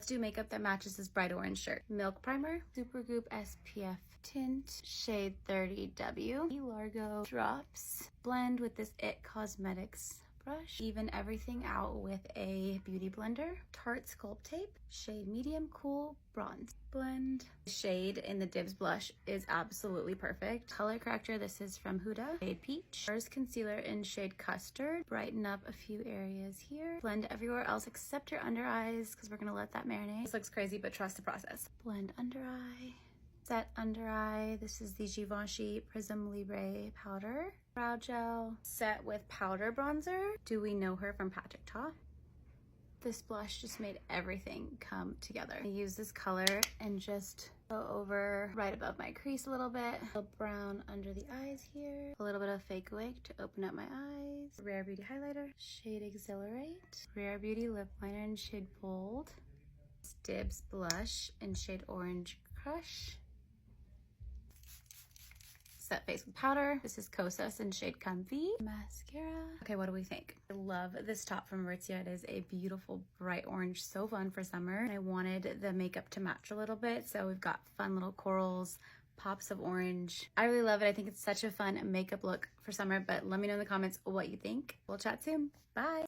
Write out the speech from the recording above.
Let's do makeup that matches this bright orange shirt. Milk primer, Supergoop SPF tint, shade 30W, Largo drops. Blend with this IT Cosmetics brush. Even everything out with a beauty blender. Tarte Sculpt Tape, shade medium cool bronze. Blend. Shade in the Dibs blush is absolutely perfect. Color corrector, this is from Huda, shade peach. First concealer in shade custard. Brighten up a few areas here. Blend everywhere else except your under eyes because we're gonna let that marinate. This looks crazy, but trust the process. Blend under eye. Set under eye. This is the Givenchy Prism Libre powder. Brow gel. Set with powder bronzer. Do We Know Her from Patrick Ta. This blush just made everything come together. I use this color and just go over right above my crease a little bit. A brown under the eyes here. A little bit of fake wig to open up my eyes. Rare Beauty highlighter. Shade Exhilarate. Rare Beauty lip liner in shade Bold. Dibs blush in shade Orange Crush. Set face with powder. This is Kosas in shade Comfy. Mascara. Okay, what do we think? I love this top from Aritzia. It is a beautiful bright orange, so fun for summer. And I wanted the makeup to match a little bit, so we've got fun little corals, pops of orange. I really love it. I think it's such a fun makeup look for summer, but let me know in the comments what you think. We'll chat soon. Bye.